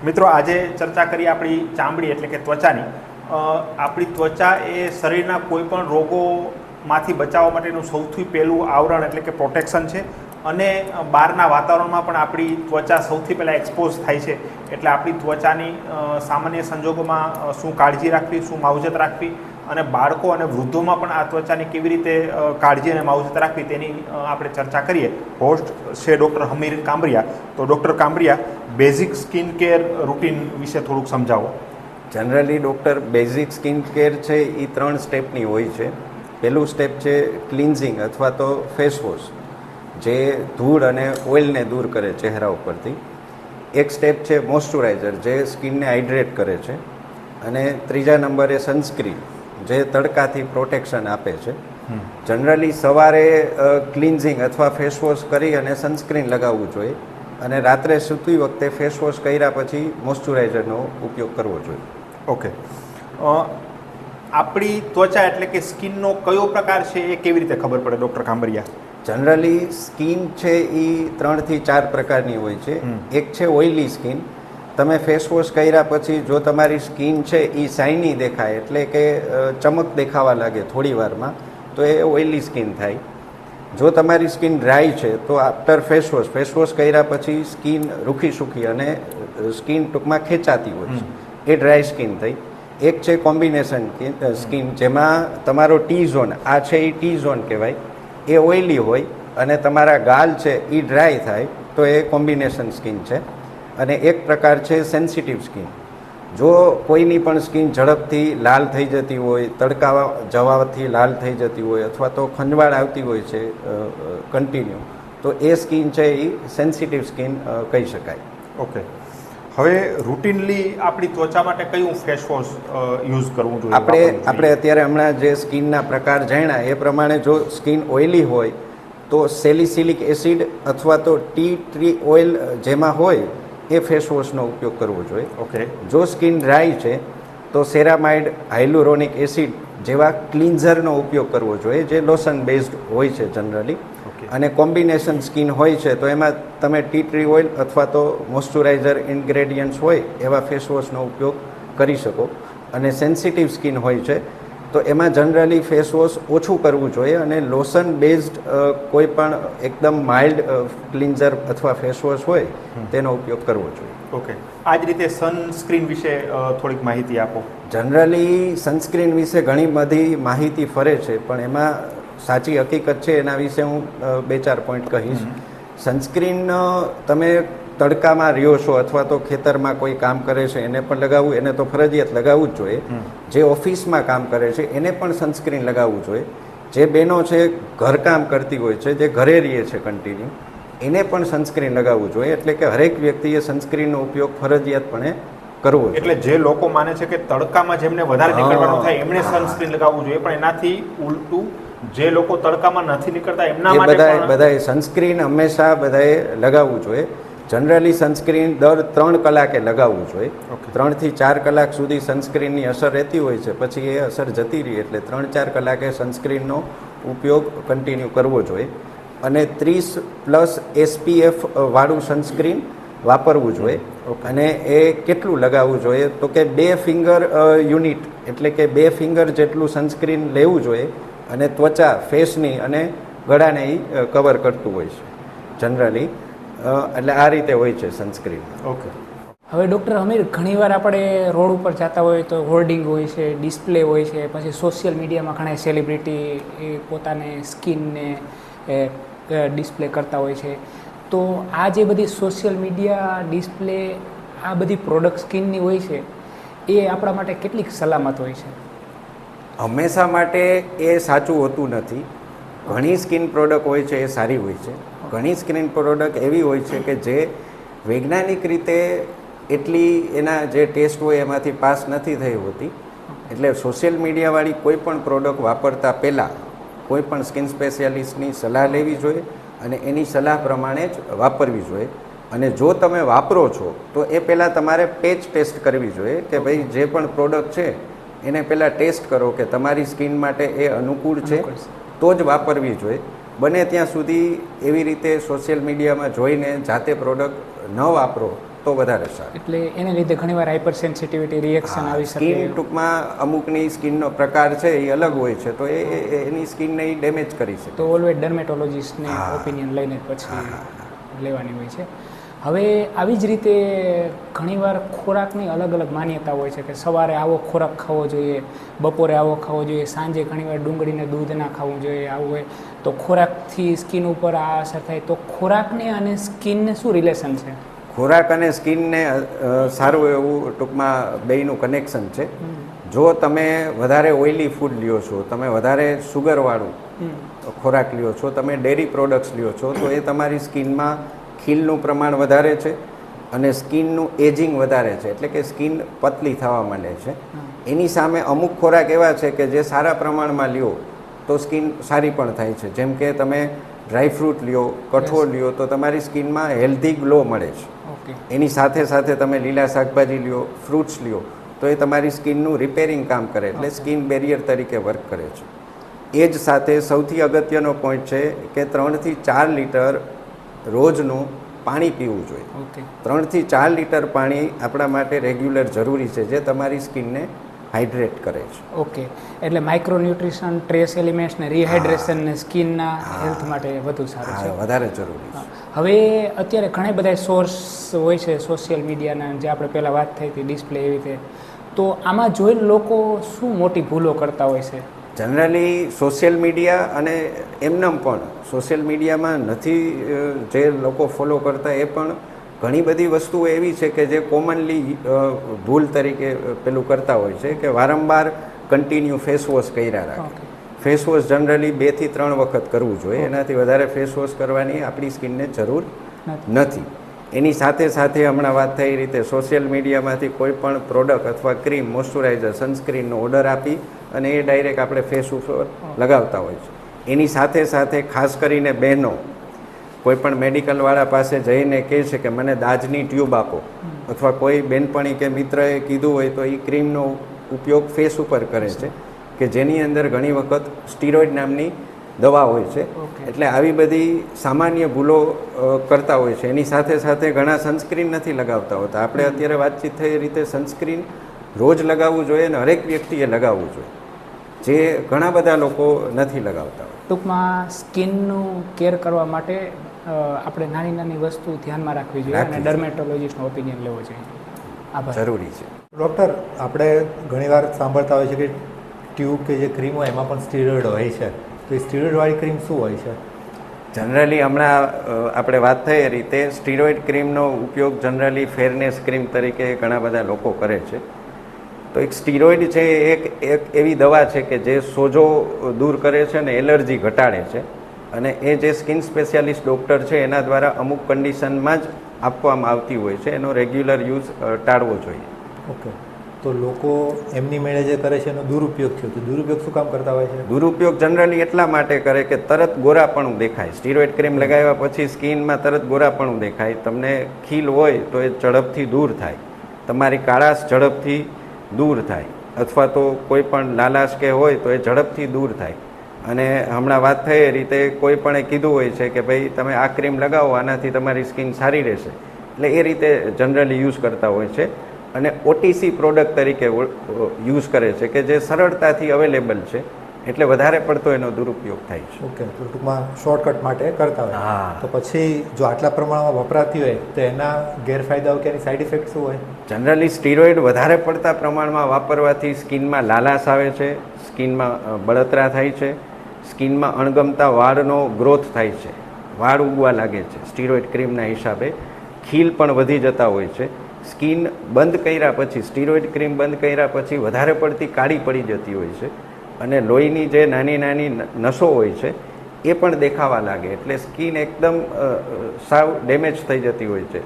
મિત્રો આજે ચર્ચા કરી આપણી ચામડી એટલે કે ત્વચાની. આપણી ત્વચા એ શરીરના કોઈ પણ રોગોમાંથી બચાવવા માટેનું સૌથી પહેલું આવરણ એટલે કે પ્રોટેક્શન છે અને બહારના વાતાવરણમાં પણ આપણી ત્વચા સૌથી પહેલાં એક્સપોઝ થાય છે. એટલે આપણી ત્વચાની સામાન્ય સંજોગોમાં શું કાળજી રાખવી, શું માવજત રાખવી અને બાળકો અને વૃદ્ધોમાં પણ આ ત્વચાની કેવી રીતે કાળજી અને માવજત રાખવી તેની આપણે ચર્ચા કરીએ. હોસ્ટ છે ડૉક્ટર હમીર કામરિયા. તો doctor Kamariya, basic skin care routine વિશે થોડુંક સમજાવો. Generally doctor basic skin care છે એ 3 સ્ટેપની હોય છે. પહેલું સ્ટેપ છે ક્લિન્ઝિંગ અથવા તો ફેસ વોશ, જે ધૂળ અને ઓઇલને દૂર કરે ચહેરા ઉપરથી. એક સ્ટેપ છે મોઇશ્ચરાઇઝર, જે સ્કિનને હાઇડ્રેટ કરે છે. અને ત્રીજા નંબરે સનસ્ક્રીન, જે તડકાથી પ્રોટેક્શન આપે છે. જનરલી સવારે ક્લિન્ઝિંગ અથવા ફેસ વોશ કરી અને સનસ્ક્રીન લગાવવું જોઈએ અને રાત્રે સૂતી વખતે ફેસ વોશ કર્યા પછી મોઇશ્ચરાઇઝરનો ઉપયોગ કરવો જોઈએ. ઓકે. આપણી ત્વચા એટલે કે સ્કિનનો કયો પ્રકાર છે એ કેવી રીતે ખબર પડે ડૉક્ટર કામરિયા? જનરલી સ્કિન છે એ 3 થી 4 પ્રકારની હોય છે. એક છે ઓઇલી સ્કિન. તમે ફેસ વોશ કર્યા પછી જો તમારી સ્કિન છે એ શાઇની દેખાય એટલે કે ચમક દેખાવા લાગે થોડી વારમાં, તો એ ઓઇલી સ્કિન થાય. જો તમારી સ્કિન ડ્રાય છે તો આફ્ટર ફેસ વોશ કર્યા પછી સ્કિન રૂખી સૂકી અને સ્કિન ટૂંકમાં ખેંચાતી હોય છે, એ ડ્રાય સ્કિન થઈ. એક છે કોમ્બિનેશન સ્કિન, જેમાં તમારો ટી ઝોન, આ છે એ ટી ઝોન કહેવાય, એ ઓઇલી હોય અને તમારા ગાલ છે એ ડ્રાય થાય, તો એ કોમ્બિનેશન સ્કિન છે. અને એક પ્રકાર છે સેન્સિટિવ સ્કિન. જો કોઈની પણ સ્કિન ઝડપથી લાલ થઈ જતી હોય, તડકા જવાથી લાલ થઈ જતી હોય અથવા તો ખંજવાળ આવતી હોય છે કન્ટિન્યુ, તો એ સ્કિન છે એ સેન્સિટિવ સ્કિન કહી શકાય. ઓકે. હવે રૂટીનલી આપણી ત્વચા માટે કયું ફેસ વોશ યુઝ કરવું જોઈએ? આપણે અત્યારે હમણાં જે સ્કિનના પ્રકાર જાણ્યા એ પ્રમાણે જો સ્કિન ઓઇલી હોય તો સેલિસિલિક એસિડ અથવા તો ટી ટ્રી ઓઇલ જેમાં હોય એ ફેસ વોશનો ઉપયોગ કરવો જોઈએ. ઓકે. જો સ્કિન ડ્રાય છે તો સેરામાઇડ, હાઇલુરોનિક એસિડ જેવા ક્લિન્ઝરનો ઉપયોગ કરવો જોઈએ, જે લોશન બેઝડ હોય છે જનરલી. અને કોમ્બિનેશન સ્કિન હોય છે તો એમાં તમે ટી ટ્રી ઓઇલ અથવા તો મોઇશ્ચરાઇઝર ઇન્ગ્રેડિયન્ટ્સ હોય એવા ફેસ વોશનો ઉપયોગ કરી શકો. અને સેન્સિટિવ સ્કિન હોય છે તો એમાં જનરલી ફેસ વોશ ઓછું કરવું જોઈએ અને લોશન બેઝડ કોઈ પણ એકદમ માઇલ્ડ ક્લિન્ઝર અથવા ફેસ વોશ હોય તેનો ઉપયોગ કરવો જોઈએ. ઓકે. આ જ રીતે સનસ્ક્રીન વિશે થોડીક માહિતી આપો. જનરલી સનસ્ક્રીન વિશે ઘણી બધી માહિતી ફરે છે, પણ એમાં સાચી હકીકત છે એના વિશે હું 2-4 પોઈન્ટ કહીશ. સનસ્ક્રીન તમે તડકામાં રહ્યો છો અથવા તો ખેતરમાં કોઈ કામ કરે છે એને પણ લગાવવું, એને તો ફરજિયાત લગાવવું જ જોઈએ. જે ઓફિસમાં કામ કરે છે એને પણ સનસ્ક્રીન લગાવવું જોઈએ. જે બહેનો છે ઘરકામ કરતી હોય છે, જે ઘરે રહીએ છે કન્ટિન્યુ, એને પણ સનસ્ક્રીન લગાવવું જોઈએ. એટલે કે હરેક વ્યક્તિએ સનસ્ક્રીનનો ઉપયોગ ફરજિયાતપણે કરવો જોઈએ. એટલે જે લોકો માને છે કે તડકામાં જેમને વધારે નીકળવાનું થાય એમણે સનસ્ક્રીન લગાવવું જોઈએ, પણ એનાથી ઉલટું જે લોકો તડકામાં નથી નીકળતા એમના માટે બધાએ સનસ્ક્રીન હંમેશા બધાએ લગાવવું જોઈએ. જનરલી સનસ્ક્રીન દર 3 કલાકે લગાવવું જોઈએ. 3 થી 4 કલાક સુધી સનસ્ક્રીનની અસર રહેતી હોય છે, પછી એ અસર જતી રહી, એટલે 3-4 કલાકે સનસ્ક્રીનનો ઉપયોગ કન્ટિન્યુ કરવો જોઈએ. અને 30+ SPF વાળું સનસ્ક્રીન વાપરવું જોઈએ. અને એ કેટલું લગાવવું જોઈએ તો કે 2 ફિંગર યુનિટ એટલે કે 2 ફિંગર જેટલું સનસ્ક્રીન લેવું જોઈએ. અને ત્વચા ફેસની અને ગળાને એ કવર કરતું હોય છે જનરલી. એટલે આ રીતે હોય છે સનસ્ક્રીન. ઓકે. હવે ડૉક્ટર હમીર, ઘણીવાર આપણે રોડ ઉપર જતા હોય તો હોર્ડિંગ હોય છે, ડિસ્પ્લે હોય છે, પછી સોશિયલ મીડિયામાં ઘણા સેલિબ્રિટી એ પોતાને સ્કિનને ડિસ્પ્લે કરતા હોય છે. તો આ જે બધી સોશિયલ મીડિયા ડિસ્પ્લે, આ બધી પ્રોડક્ટ સ્કિનની હોય છે, એ આપણા માટે કેટલીક સલામત હોય છે? હંમેશા માટે એ સાચું હોતું નથી. ઘણી સ્કિન પ્રોડક્ટ હોય છે એ સારી હોય છે. ઘણી સ્કિન પ્રોડક્ટ એવી હોય છે કે જે વૈજ્ઞાનિક રીતે એટલી એના જે ટેસ્ટ હોય એમાંથી પાસ નથી થઈ હોતી. એટલે સોશિયલ મીડિયાવાળી કોઈ પણ પ્રોડક્ટ વાપરતા પહેલાં કોઈ પણ સ્કિન સ્પેશિયાલિસ્ટની સલાહ લેવી જોઈએ અને એની સલાહ પ્રમાણે જ વાપરવી જોઈએ. અને જો તમે વાપરો છો તો એ પહેલાં તમારે પેચ ટેસ્ટ કરવી જોઈએ કે ભાઈ જે પણ પ્રોડક્ટ છે એને પહેલાં ટેસ્ટ કરો કે તમારી સ્કિન માટે એ અનુકૂળ છે, તો જ વાપરવી જોઈએ. બને ત્યાં સુધી એવી રીતે સોશિયલ મીડિયામાં જોઈને જાતે પ્રોડક્ટ ન વાપરો તો વધારે સારું. એટલે એને લીધે ઘણીવાર હાઇપર સેન્સિટિવિટી રિએક્શન આવી શકે. સ્કિન ટૂંકમાં અમુકની સ્કિનનો પ્રકાર છે એ અલગ હોય છે, તો એની સ્કિનને એ ડેમેજ કરી શકે. તો ઓલવેઝ ડર્મેટોલોજીસ્ટને ઓપિનિયન લઈને પછી લેવાની હોય છે. હવે આવી જ રીતે ઘણીવાર ખોરાકની અલગ અલગ માન્યતા હોય છે કે સવારે આવો ખોરાક ખાવો જોઈએ, બપોરે આવો ખાવો જોઈએ, સાંજે ઘણીવાર ડુંગળીને દૂધ ના ખાવું જોઈએ, આવું હોય. તો ખોરાકથી સ્કિન ઉપર આ અસર થાય, તો ખોરાકને અને સ્કિનને શું રિલેશન છે? ખોરાક અને સ્કિનને સારું એવું ટૂંકમાં બેયનું કનેક્શન છે. જો તમે વધારે ઓઇલી ફૂડ લ્યો છો, તમે વધારે સુગરવાળું ખોરાક લ્યો છો, તમે ડેરી પ્રોડક્ટ્સ લ્યો છો, તો એ તમારી સ્કિનમાં ખીલનું પ્રમાણ વધારે છે અને સ્કિનનું એજિંગ વધારે છે, એટલે કે સ્કિન પતલી થવા માંડે છે. એની સામે અમુક ખોરાક એવા છે કે જે સારા પ્રમાણમાં લ્યો તો સ્કિન સારી પણ થાય છે. જેમ કે તમે ડ્રાયફ્રૂટ લ્યો, કઠોળ લ્યો, તો તમારી સ્કિનમાં હેલ્ધી ગ્લો મળે છે. એની સાથે સાથે તમે લીલા શાકભાજી લ્યો, ફ્રૂટ્સ લ્યો, તો એ તમારી સ્કિનનું રિપેરિંગ કામ કરે, એટલે સ્કિન બેરિયર તરીકે વર્ક કરે છે. એ જ સાથે સૌથી અગત્યનો પોઈન્ટ છે કે 3 થી 4 લીટર રોજનું પાણી પીવું જોઈએ. 3 થી 4 લીટર પાણી આપણા માટે રેગ્યુલર જરૂરી છે, જે તમારી સ્કિનને હાઇડ્રેટ કરે છે. ઓકે, એટલે માઇક્રોન્યુટ્રિશન, ટ્રેસ એલિમેન્ટ્સ ને રિહાઇડ્રેશન ને સ્કિનના હેલ્થ માટે વધુ સારું છે, વધારે જરૂરી છે. હવે અત્યારે ઘણા બધા સોર્સ હોય છે સોશિયલ મીડિયાના, જે આપણે પહેલાં વાત થઈ હતી ડિસ્પ્લે એવી રીતે, તો આમાં જોઈને લોકો શું મોટી ભૂલો કરતા હોય છે? જનરલી સોશિયલ મીડિયા અને એમનેમ પણ સોશિયલ મીડિયામાં નથી જે લોકો ફોલો કરતા, એ પણ ઘણી બધી વસ્તુઓ એવી છે કે જે કોમનલી ભૂલ તરીકે પેલું કરતા હોય છે કે વારંવાર કન્ટિન્યુ ફેસ વોશ કર્યા રાખે. ફેસ વોશ જનરલી 2 થી 3 વખત કરવું જોઈએ, એનાથી વધારે ફેસ વોશ કરવાની આપણી સ્કિનને જરૂર નથી. એની સાથે સાથે હમણાં વાત થઈ રીતે સોશિયલ મીડિયામાંથી કોઈ પણ પ્રોડક્ટ અથવા ક્રીમ, મોઇશ્ચરાઇઝર, સનસ્ક્રીનનો ઓર્ડર આપી અને એ ડાયરેક્ટ આપણે ફેસ ઉપર લગાવતા હોય છે. એની સાથે સાથે ખાસ કરીને બહેનો કોઈ પણ મેડિકલવાળા પાસે જઈને કહે છે કે મને દાજની ટ્યુબ આપો, અથવા કોઈ બેનપણી કે મિત્રએ કીધું હોય તો એ ક્રીમનો ઉપયોગ ફેસ ઉપર કરે છે કે જેની અંદર ઘણી વખત સ્ટીરોઇડ નામની દવા હોય છે. એટલે આવી બધી સામાન્ય ભૂલો કરતા હોય છે. એની સાથે સાથે ઘણા સનસ્ક્રીન નથી લગાવતા હોતા. આપણે અત્યારે વાતચીત થઈ રીતે સનસ્ક્રીન રોજ લગાવવું જોઈએ અને હરેક વ્યક્તિએ લગાવવું જોઈએ, જે ઘણા બધા લોકો નથી લગાવતા. ટૂંકમાં સ્કિનનું કેર કરવા માટે આપણે નાની નાની વસ્તુ ધ્યાનમાં રાખવી જોઈએ અને ડર્મેટોલોજીસ્ટનો ઓપિનિયન લેવો જોઈએ. આભાર. જરૂરી છે. ડૉક્ટર, આપણે ઘણીવાર સાંભળતા હોય છે કે ટ્યુબ કે જે ક્રીમ હોય એમાં પણ સ્ટીરોઇડ હોય છે, તો એ સ્ટીરોઇડવાળી ક્રીમ શું હોય છે? જનરલી હમણાં આપણે વાત થઈ એ રીતે સ્ટીરોઇડ ક્રીમનો ઉપયોગ જનરલી ફેરનેસ ક્રીમ તરીકે ઘણા બધા લોકો કરે છે. તો એક સ્ટીરોઇડ છે એક એવી દવા છે કે જે સોજો દૂર કરે છે અને એલર્જી ઘટાડે છે, અને એ જે સ્કિન સ્પેશિયાલિસ્ટ ડૉક્ટર છે એના દ્વારા અમુક કન્ડિશનમાં જ આપવામાં આવતી હોય છે. એનો રેગ્યુલર યુઝ ટાળવો જોઈએ. ઓકે, તો લોકો એમની મેળે જે કરે છે એનો દુરુપયોગ છે, તો દુરુપયોગ શું કામ કરતા હોય છે? દુરુપયોગ જનરલી એટલા માટે કરે કે તરત ગોરાપણું દેખાય. સ્ટીરોઇડ ક્રીમ લગાવ્યા પછી સ્કિનમાં તરત ગોરાપણું દેખાય, તમને ખીલ હોય તો એ ઝડપથી દૂર થાય, તમારી કાળાશ ઝડપથી દૂર થાય, અથવા તો કોઈ પણ લાલાશ કે હોય તો એ ઝડપથી દૂર થાય. અને હમણાં વાત થઈ એ રીતે કોઈ પણ કીધું હોય છે કે ભાઈ તમે આ ક્રીમ લગાવો, આનાથી તમારી સ્કિન સારી રહેશે, એટલે એ રીતે જનરલી યુઝ કરતા હોય છે. અને ઓટીસી પ્રોડક્ટ તરીકે યુઝ કરે છે કે જે સરળતાથી અવેલેબલ છે, એટલે વધારે પડતો એનો દુરુપયોગ થાય છે. ઓકે, તો ટૂંકમાં શોર્ટકટ માટે કરતા હોય. તો પછી જો આટલા પ્રમાણમાં વપરાતી હોય તો એના ગેરફાયદાઓ કે એની સાઈડ ઇફેક્ટ શું હોય? જનરલી સ્ટીરોઇડ વધારે પડતા પ્રમાણમાં વાપરવાથી સ્કિનમાં લાલાશ આવે છે, સ્કિનમાં બળતરા થાય છે, સ્કિનમાં અણગમતા વાળનો ગ્રોથ થાય છે, વાળ ઉગવા લાગે છે. સ્ટીરોઇડ ક્રીમના હિસાબે ખીલ પણ વધી જતા હોય છે. સ્કિન બંધ કર્યા પછી, સ્ટીરોઇડ ક્રીમ બંધ કર્યા પછી વધારે પડતી કાળી પડી જતી હોય છે, અને લોહીની જે નાની નાની નસો હોય છે એ પણ દેખાવા લાગે, એટલે સ્કિન એકદમ સાવ ડેમેજ થઈ જતી હોય છે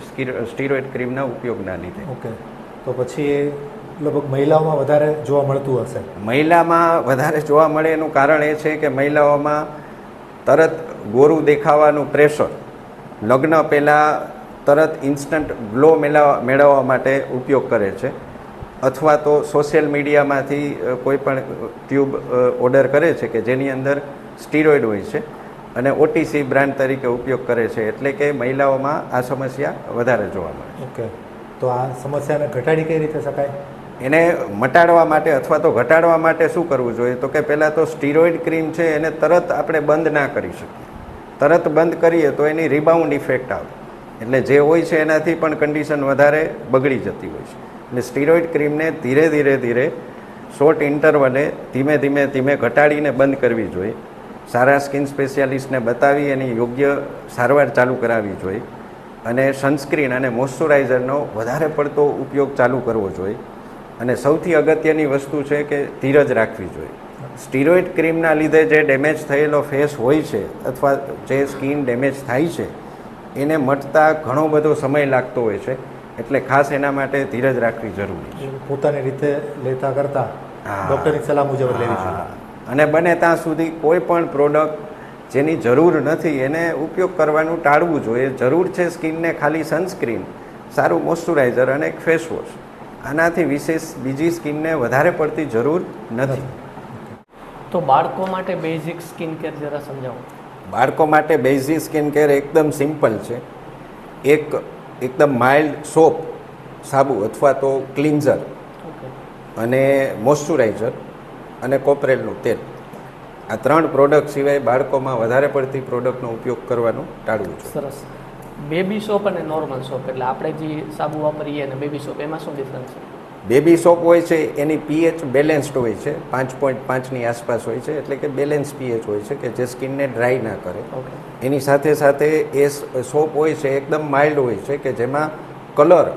સ્ટીરોઇડ ક્રીમના ઉપયોગના લીધે. ઓકે, તો પછી એ લગભગ મહિલાઓમાં વધારે જોવા મળતું હશે? મહિલામાં વધારે જોવા મળે એનું કારણ એ છે કે મહિલાઓમાં તરત ગોરું દેખાવાનું પ્રેશર, લગ્ન પહેલાં તરત ઇન્સ્ટન્ટ ગ્લો મેળવવા માટે ઉપયોગ કરે છે, અથવા તો સોશિયલ મીડિયામાંથી કોઈ પણ ટ્યુબ ઓર્ડર કરે છે કે જેની અંદર સ્ટીરોઇડ હોય છે, અને ઓટીસી બ્રાન્ડ તરીકે ઉપયોગ કરે છે, એટલે કે મહિલાઓમાં આ સમસ્યા વધારે જોવા મળે છે. ઓકે, તો આ સમસ્યાને ઘટાડી કઈ રીતે શકાય? એને મટાડવા માટે અથવા તો ઘટાડવા માટે શું કરવું જોઈએ? તો કે પહેલાં તો સ્ટીરોઇડ ક્રીમ છે એને તરત આપણે બંધ ના કરી શકીએ. તરત બંધ કરીએ તો એની રિબાઉન્ડ ઇફેક્ટ આવે, એટલે જે હોય છે એનાથી પણ કન્ડિશન વધારે બગડી જતી હોય છે. એટલે સ્ટીરોઇડ ક્રીમને ધીરે ધીરે ધીરે શોર્ટ ઇન્ટરવલે ધીમે ધીમે ધીમે ઘટાડીને બંધ કરવી જોઈએ. સારા સ્કિન સ્પેશિયાલિસ્ટને બતાવી એની યોગ્ય સારવાર ચાલુ કરાવવી જોઈએ. અને સનસ્ક્રીન અને મોઇશ્ચરાઇઝરનો વધારે પડતો ઉપયોગ ચાલુ કરવો જોઈએ. અને સૌથી અગત્યની વસ્તુ છે કે ધીરજ રાખવી જોઈએ. સ્ટીરોઇડ ક્રીમના લીધે જે ડેમેજ થયેલો ફેસ હોય છે અથવા જે સ્કિન ડેમેજ થાય છે એને મટતા ઘણો બધો સમય લાગતો હોય છે. એટલે ખાસ એના માટે ધીરજ રાખવી જરૂરી છે. પોતાની રીતે લેતા કરતાં ડૉક્ટરની સલાહ મુજબ લેવી જોઈએ. અને બને ત્યાં સુધી કોઈ પણ પ્રોડક્ટ જેની જરૂર નથી એને ઉપયોગ કરવાનું ટાળવું જોઈએ. જરૂર છે સ્કિનને ખાલી સનસ્ક્રીન, સારું મોઇશ્ચરાઇઝર અને એક ફેસ વોશ. આનાથી વિશેષ બીજી સ્કિનને વધારે પડતી જરૂર નથી. તો બાળકો માટે બેઝિક સ્કિન કેર જરા સમજાવો. બાળકો માટે બેઝિક સ્કિન કેર એકદમ સિમ્પલ છે. એકદમ માઇલ્ડ સોપ, સાબુ અથવા તો ક્લિન્ઝર અને મોઇશ્ચરાઇઝર અને કોપરેલનું તેલ, આ 3 પ્રોડક્ટ સિવાય બાળકોમાં વધારે પડતી પ્રોડક્ટનો ઉપયોગ કરવાનું ટાળવું જોઈએ. સરસ. બેબી સોપ અને નોર્મલ સોપ, એટલે આપણે જે સાબુ વાપરીએ અને બેબી સોપ, એમાં શું ડિફરન્સ છે? બેબી સોપ હોય છે એની પીએચ બેલેન્સ્ડ હોય છે, 5.5ની આસપાસ હોય છે, એટલે કે બેલેન્સ પીએચ હોય છે કે જે સ્કિનને ડ્રાય ના કરે. ઓકે. એની સાથે સાથે એ સોપ હોય છે એકદમ માઇલ્ડ હોય છે કે જેમાં કલર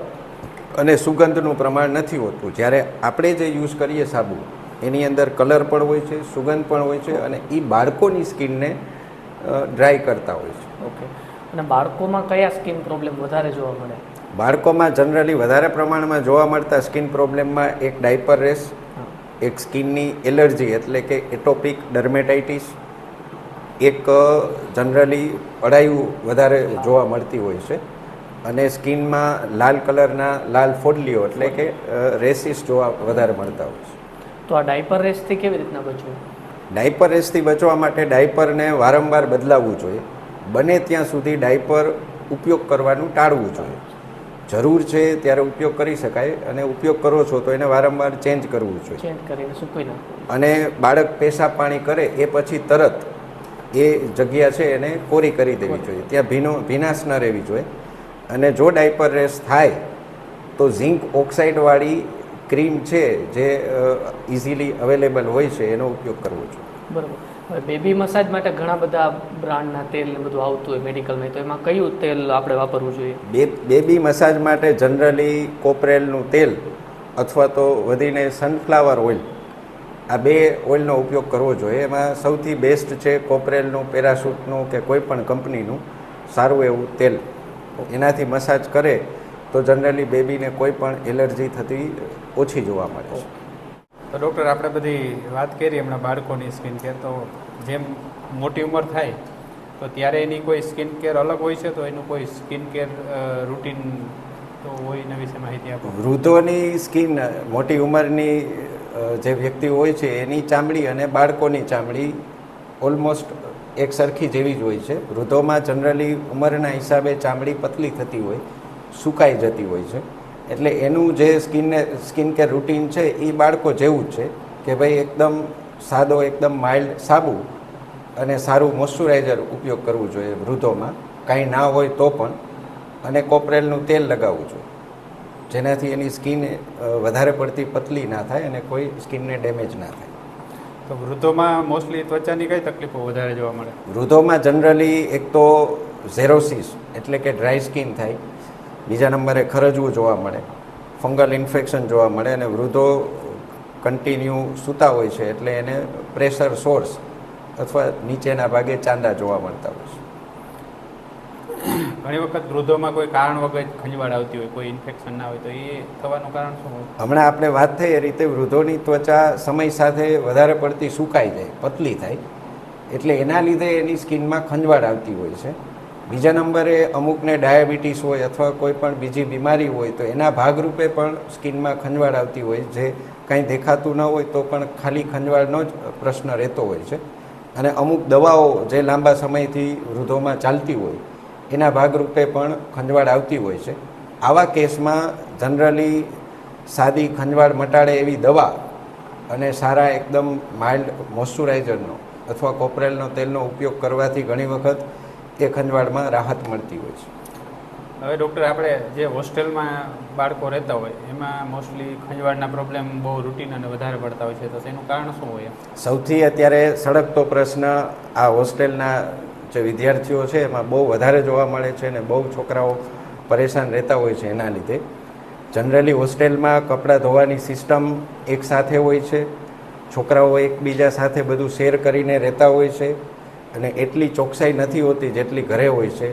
અને સુગંધનું પ્રમાણ નથી હોતું. જ્યારે આપણે જે યુઝ કરીએ સાબુ એની અંદર કલર પણ હોય છે, સુગંધ પણ હોય છે અને એ બાળકોની સ્કિનને ડ્રાય કરતા હોય છે. ઓકે. અને બાળકોમાં કયા સ્કિન પ્રોબ્લેમ વધારે જોવા મળે? બાળકોમાં જનરલી વધારે પ્રમાણમાં જોવા મળતા સ્કિન પ્રોબ્લેમમાં એક ડાયપર રેશ, એક સ્કિનની એલર્જી એટલે કે એટોપિક ડર્મેટાઇટિસ, એક જનરલી અળાયું વધારે જોવા મળતી હોય છે અને સ્કિનમાં લાલ કલરના લાલ ફોડલીઓ એટલે કે રેસીસ જોવા વધારે મળતા હોય છે. તો આ ડાયપર રેસથી કેવી રીતના બચવું? ડાયપર રેસથી બચવા માટે ડાયપરને વારંવાર બદલાવવું જોઈએ. બને ત્યાં સુધી ડાયપર ઉપયોગ કરવાનું ટાળવું જોઈએ. જરૂર છે ત્યારે ઉપયોગ કરી શકાય અને ઉપયોગ કરો છો તો એને વારંવાર ચેન્જ કરવું જોઈએ. ચેન્જ કરીને સૂકવી નાખવું. અને બાળક પેશાબ પાણી કરે એ પછી તરત એ જગ્યા છે એને કોરી કરી દેવી જોઈએ, ત્યાં ભીનાશ ન રહેવી જોઈએ. અને જો ડાયપર રેસ થાય તો ઝિંક ઓક્સાઇડવાળી ક્રીમ છે જે ઇઝીલી અવેલેબલ હોય છે એનો ઉપયોગ કરવો જોઈએ. બરાબર. હવે બેબી મસાજ માટે ઘણા બધા બ્રાન્ડના તેલ ને બધું આવતું હોય મેડિકલમાં, તો એમાં કયું તેલ આપણે વાપરવું જોઈએ? બેબી મસાજ માટે જનરલી કોપરેલનું તેલ અથવા તો વધીને સનફ્લાવર ઓઇલ, આ 2 ઓઇલનો ઉપયોગ કરવો જોઈએ. એમાં સૌથી બેસ્ટ છે કોપરેલનું, પેરાશૂટનું કે કોઈ પણ કંપનીનું સારું એવું તેલ. એનાથી મસાજ કરે તો જનરલી બેબીને કોઈ પણ એલર્જી થતી ઓછી જોવા મળે છે. તો ડૉક્ટર, આપણે બધી વાત કરી હમણાં બાળકોની સ્કિન કેર, તો જેમ મોટી ઉંમર થાય તો ત્યારે એની કોઈ સ્કિન કેર અલગ હોય છે, તો એનું કોઈ સ્કિન કેર રૂટીન તો હોય, એના વિશે માહિતી આપો. વૃદ્ધોની સ્કિન, મોટી ઉંમરની જે વ્યક્તિ હોય છે એની ચામડી અને બાળકોની ચામડી ઓલમોસ્ટ એક સરખી જેવી જ હોય છે. વૃદ્ધોમાં જનરલી ઉંમરના હિસાબે ચામડી પતલી થતી હોય, સુકાઈ જતી હોય છે. એટલે એનું જે સ્કિન કેર રૂટીન છે એ બાળકો જેવું જ છે કે ભાઈ એકદમ સાદો, એકદમ માઇલ્ડ સાબુ અને સારું મોઇશ્ચરાઇઝર ઉપયોગ કરવું જોઈએ વૃદ્ધોમાં, કાંઈ ના હોય તો પણ. અને કોપરેલનું તેલ લગાવવું જોઈએ જેનાથી એની સ્કિન વધારે પડતી પતલી ના થાય અને કોઈ સ્કિનને ડેમેજ ના થાય. તો વૃદ્ધોમાં મોસ્ટલી ત્વચાની કઈ તકલીફો વધારે જોવા મળે? વૃદ્ધોમાં જનરલી એક તો ઝેરોસિસ એટલે કે ડ્રાય સ્કિન થાય, બીજા નંબરે ખરજવું જોવા મળે, ફંગલ ઇન્ફેક્શન જોવા મળે અને વૃદ્ધો કન્ટિન્યુ સૂતા હોય છે એટલે એને પ્રેશર સોર્સ અથવા નીચેના ભાગે ચાંદા જોવા મળતા હોય છે. ઘણી વખત વૃદ્ધોમાં કોઈ કારણ વગર ખંજવાળ આવતી હોય, કોઈ ઇન્ફેક્શન ના હોય, તો એ થવાનું કારણ શું હોય? હમણાં આપણે વાત થઈ એ રીતે વૃદ્ધોની ત્વચા સમય સાથે વધારે પડતી સુકાઈ જાય, પતલી થાય, એટલે એના લીધે એની સ્કિનમાં ખંજવાળ આવતી હોય છે. બીજા નંબરે અમુકને ડાયાબિટીસ હોય અથવા કોઈ પણ બીજી બીમારી હોય તો એના ભાગરૂપે પણ સ્કિનમાં ખંજવાળ આવતી હોય, જે કાંઈ દેખાતું ન હોય તો પણ ખાલી ખંજવાળનો જ પ્રશ્ન રહેતો હોય છે. અને અમુક દવાઓ જે લાંબા સમયથી વૃદ્ધોમાં ચાલતી હોય એના ભાગરૂપે પણ ખંજવાળ આવતી હોય છે. આવા કેસમાં જનરલી સાદી ખંજવાળ મટાડે એવી દવા અને સારા એકદમ માઇલ્ડ મોઇશ્ચરાઇઝરનો અથવા કોપરેલનો તેલનો ઉપયોગ કરવાથી ઘણી વખત એ ખંજવાળમાં રાહત મળતી હોય છે. હવે ડૉક્ટર, આપણે જે હોસ્ટેલમાં બાળકો રહેતા હોય એમાં મોસ્ટલી ખંજવાળના પ્રોબ્લેમ બહુ રૂટીન અને વધારે પડતા હોય છે, તો તેનું કારણ શું હોય? સૌથી અત્યારે સળગતો પ્રશ્ન આ હોસ્ટેલના જે વિદ્યાર્થીઓ છે એમાં બહુ વધારે જોવા મળે છે અને બહુ છોકરાઓ પરેશાન રહેતા હોય છે. એના લીધે જનરલી હોસ્ટેલમાં કપડાં ધોવાની સિસ્ટમ એકસાથે હોય છે, છોકરાઓ એકબીજા સાથે બધું શેર કરીને રહેતા હોય છે અને એટલી ચોકસાઈ નથી હોતી જેટલી ઘરે હોય છે,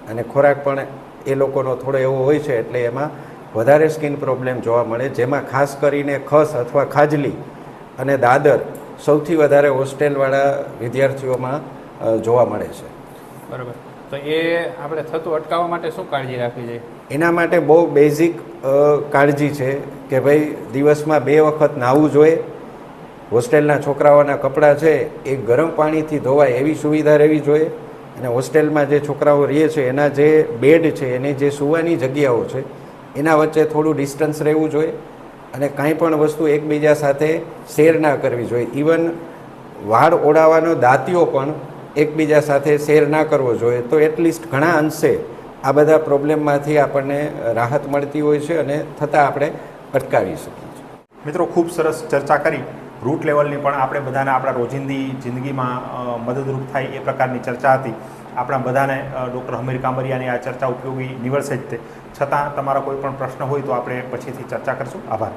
અને ખોરાક પણ એ લોકોનો થોડો એવો હોય છે, એટલે એમાં વધારે સ્કિન પ્રોબ્લેમ જોવા મળે, જેમાં ખાસ કરીને ખસ અથવા ખાજલી અને દાદર સૌથી વધારે હોસ્ટેલવાળા વિદ્યાર્થીઓમાં જોવા મળે છે. બરાબર. તો એ આપણે થતું અટકાવવા માટે શું કાળજી રાખવી જોઈએ? એના માટે બહુ બેઝિક કાળજી છે કે ભાઈ દિવસમાં 2 વખત નાહવું જોઈએ. હોસ્ટેલના છોકરાઓના કપડાં છે એ ગરમ પાણીથી ધોવાય એવી સુવિધા રહેવી જોઈએ, અને હોસ્ટેલમાં જે છોકરાઓ રહે છે એના જે બેડ છે, એની જે સૂવાની જગ્યાઓ છે એના વચ્ચે થોડું ડિસ્ટન્સ રહેવું જોઈએ, અને કાંઈ પણ વસ્તુ એકબીજા સાથે શેર ના કરવી જોઈએ. ઇવન વાળ ઓળાવવાનો દાંતીઓ પણ એકબીજા સાથે શેર ના કરવો જોઈએ. તો એટલીસ્ટ ઘણા અંશે આ બધા પ્રોબ્લેમમાંથી આપણને રાહત મળતી હોય છે અને થતાં આપણે અટકાવી શકીએ છીએ. મિત્રો, ખૂબ સરસ ચર્ચા કરી. રૂટ લેવલની પણ આપણે બધાને આપણા રોજિંદી જિંદગીમાં મદદરૂપ થાય એ પ્રકારની ચર્ચા હતી. આપણા બધાને ડૉક્ટર હમીર કામરિયાની આ ચર્ચા ઉપયોગી નીવડશે જ તે. છતાં તમારા કોઈ પણ પ્રશ્ન હોય તો આપણે પછીથી ચર્ચા કરીશું. આભાર.